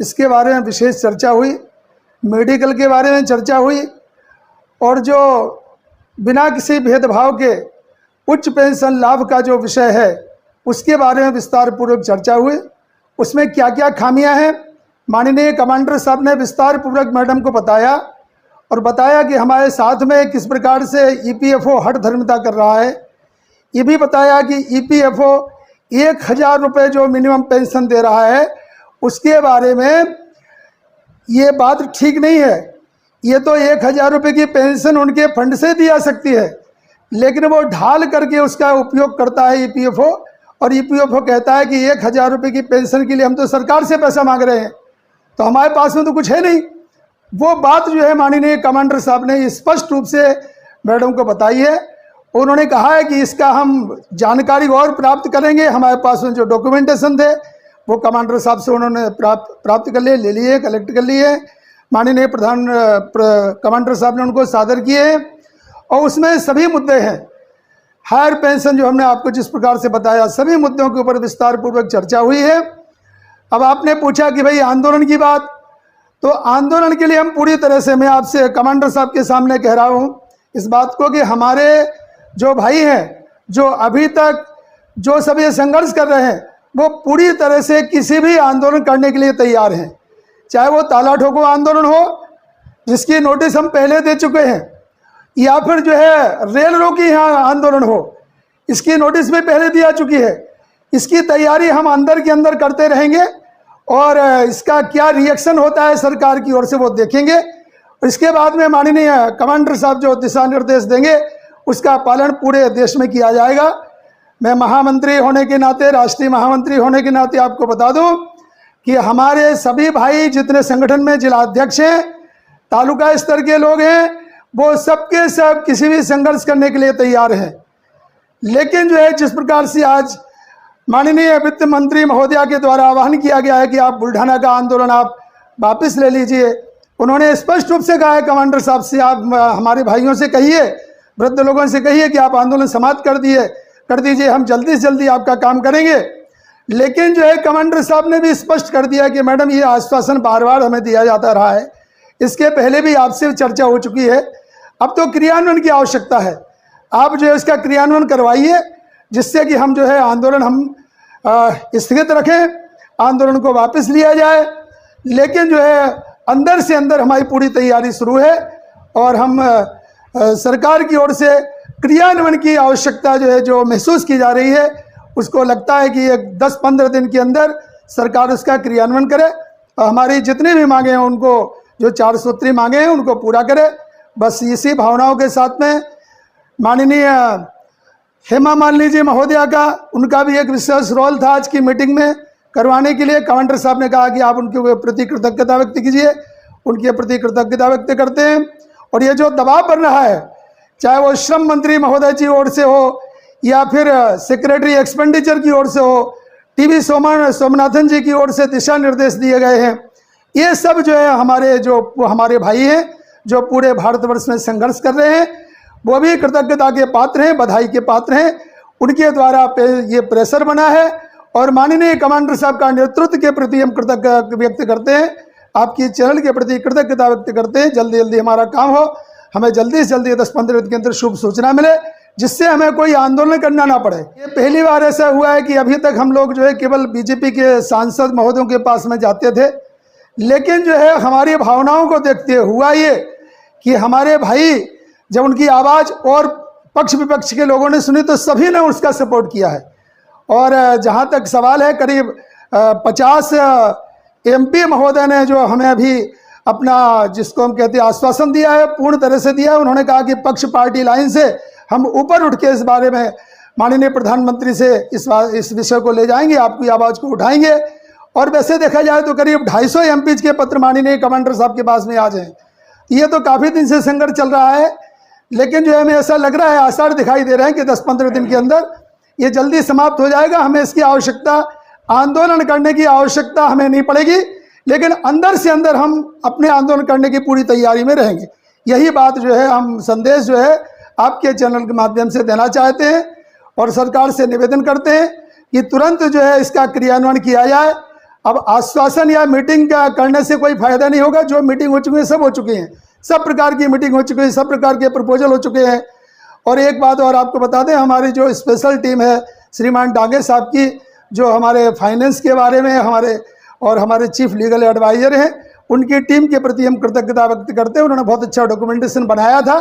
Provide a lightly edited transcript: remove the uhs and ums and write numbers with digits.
इसके बारे में विशेष चर्चा हुई, मेडिकल के बारे में चर्चा हुई, और जो बिना किसी भेदभाव के उच्च पेंशन लाभ का जो विषय है उसके बारे में विस्तार पूर्वक चर्चा हुई। उसमें क्या क्या खामियां हैं माननीय कमांडर साहब ने विस्तार पूर्वक मैडम को बताया, और बताया कि हमारे साथ में किस प्रकार से ईपीएफओ हठधर्मिता कर रहा है। ये भी बताया कि ईपीएफओ 1000 रुपये जो मिनिमम पेंशन दे रहा है उसके बारे में ये बात ठीक नहीं है। ये तो 1000 रुपये की पेंशन उनके फंड से दी जा सकती है, लेकिन वो ढाल करके उसका उपयोग करता है ईपीएफओ, और ईपीएफओ कहता है कि 1000 रुपये की पेंशन के लिए हम तो सरकार से पैसा मांग रहे हैं, तो हमारे पास में तो कुछ है नहीं। वो बात जो है माननीय कमांडर साहब ने स्पष्ट रूप से मैडम को बताई है। उन्होंने कहा है कि इसका हम जानकारी और प्राप्त करेंगे। हमारे पास में जो डॉक्यूमेंटेशन थे वो कमांडर साहब से उन्होंने प्राप्त कर लिए, ले लिए, कलेक्ट कर लिए। माननीय कमांडर साहब ने उनको सादर किए हैं, और उसमें सभी मुद्दे हैं। हायर पेंशन जो हमने आपको जिस प्रकार से बताया, सभी मुद्दों के ऊपर विस्तार पूर्वक चर्चा हुई है। अब आपने पूछा कि भाई आंदोलन की बात, तो आंदोलन के लिए हम पूरी तरह से, मैं आपसे कमांडर साहब के सामने कह रहा हूँ इस बात को कि हमारे जो भाई हैं, जो अभी तक जो सब ये संघर्ष कर रहे हैं, वो पूरी तरह से किसी भी आंदोलन करने के लिए तैयार हैं। चाहे वो ताला ठोको आंदोलन हो, जिसकी नोटिस हम पहले दे चुके हैं, या फिर जो है रेल रोकी यहाँ आंदोलन हो, इसकी नोटिस भी पहले दी जा चुकी है। इसकी तैयारी हम अंदर के अंदर करते रहेंगे, और इसका क्या रिएक्शन होता है सरकार की ओर से वो देखेंगे। और इसके बाद में माननीय कमांडर साहब जो दिशा निर्देश देंगे उसका पालन पूरे देश में किया जाएगा। मैं महामंत्री होने के नाते, राष्ट्रीय महामंत्री होने के नाते आपको बता दूं कि हमारे सभी भाई जितने संगठन में जिला अध्यक्ष हैं, तालुका स्तर के लोग हैं, वो सबके सब किसी भी संघर्ष करने के लिए तैयार हैं। लेकिन जो है जिस प्रकार से आज माननीय वित्त मंत्री महोदया के द्वारा आह्वान किया गया है कि आप बुल्ढाना का आंदोलन आप वापस ले लीजिए, उन्होंने स्पष्ट रूप से कहा है कमांडर साहब से, आप हमारे भाइयों से कहिए, वृद्ध लोगों से कहिए कि आप आंदोलन समाप्त कर दीजिए, हम जल्दी से जल्दी आपका काम करेंगे। लेकिन जो है कमांडर साहब ने भी स्पष्ट कर दिया कि मैडम ये आश्वासन बार बार हमें दिया जाता रहा है, इसके पहले भी आपसे चर्चा हो चुकी है, अब तो क्रियान्वयन की आवश्यकता है। आप जो है इसका क्रियान्वयन करवाइए, जिससे कि हम जो है आंदोलन हम स्थगित रखें, आंदोलन को वापस लिया जाए। लेकिन जो है अंदर से अंदर हमारी पूरी तैयारी शुरू है, और हम सरकार की ओर से क्रियान्वयन की आवश्यकता जो है जो महसूस की जा रही है, उसको लगता है कि 10-15 दिन के अंदर सरकार उसका क्रियान्वयन करे, और हमारी जितनी भी मांगे हैं उनको, जो 4 सूत्री मांगे हैं उनको पूरा करे। बस इसी भावनाओं के साथ में माननीय हेमा मालिनी जी महोदया का, उनका भी एक विशेष रोल था आज की मीटिंग में करवाने के लिए। कमांडर साहब ने कहा कि आप उनके प्रति कृतज्ञता व्यक्त कीजिए, उनके प्रति कृतज्ञता व्यक्त करते हैं। और ये जो दबाव बन रहा है, चाहे वो श्रम मंत्री महोदय जी ओर से हो, या फिर सेक्रेटरी एक्सपेंडिचर की ओर से हो, टीवी सोमनाथन जी की ओर से दिशा निर्देश दिए गए हैं, ये सब जो है हमारे भाई हैं जो पूरे भारतवर्ष में संघर्ष कर रहे हैं, वो भी कृतज्ञता के पात्र हैं, बधाई के पात्र हैं। उनके द्वारा ये प्रेशर बना है, और माननीय कमांडर साहब का नेतृत्व के प्रति हम कृतज्ञता व्यक्त करते हैं, आपकी चैनल के प्रति कृतज्ञता व्यक्त करते हैं। जल्दी जल्दी हमारा काम हो, हमें जल्दी से जल्दी 10-15 दिन के अंदर शुभ सूचना मिले, जिससे हमें कोई आंदोलन करना ना पड़े। ये पहली बार ऐसा हुआ है कि अभी तक हम लोग जो है केवल बीजेपी के सांसद महोदयों के पास में जाते थे, लेकिन जो है हमारी भावनाओं को देखते हुआ ये कि हमारे भाई जब उनकी आवाज़ और पक्ष विपक्ष के लोगों ने सुनी तो सभी ने उसका सपोर्ट किया है। और जहाँ तक सवाल है, करीब 50 एमपी महोदय ने जो हमें अभी अपना, जिसको हम कहते हैं आश्वासन दिया है, पूर्ण तरह से दिया है। उन्होंने कहा कि पक्ष पार्टी लाइन से हम ऊपर उठ के इस बारे में माननीय प्रधानमंत्री से इस विषय को ले जाएंगे, आपकी आवाज़ को उठाएंगे। और वैसे देखा जाए तो करीब 250 एमपी के पत्र माननीय कमांडर साहब के पास में आ जाए। ये तो काफ़ी दिन से संघर्ष चल रहा है, लेकिन जो है हमें ऐसा लग रहा है, आसार दिखाई दे रहे हैं कि 10-15 दिन के अंदर ये जल्दी समाप्त हो जाएगा। हमें इसकी आवश्यकता, आंदोलन करने की आवश्यकता हमें नहीं पड़ेगी, लेकिन अंदर से अंदर हम अपने आंदोलन करने की पूरी तैयारी में रहेंगे। यही बात जो है, हम संदेश जो है आपके चैनल के माध्यम से देना चाहते हैं, और सरकार से निवेदन करते हैं कि तुरंत जो है इसका क्रियान्वयन किया जाए। अब आश्वासन या मीटिंग का करने से कोई फायदा नहीं होगा। जो मीटिंग हो चुकी है सब हो चुकी हैं, सब प्रकार की मीटिंग हो चुकी है, सब प्रकार के प्रपोजल हो चुके हैं। और एक बात और आपको बता दें, हमारी जो स्पेशल टीम है श्रीमान डांगे साहब की, जो हमारे फाइनेंस के बारे में हमारे चीफ लीगल एडवाइजर हैं, उनकी टीम के प्रति हम कृतज्ञता व्यक्त करते हैं। उन्होंने बहुत अच्छा डॉक्यूमेंटेशन बनाया था।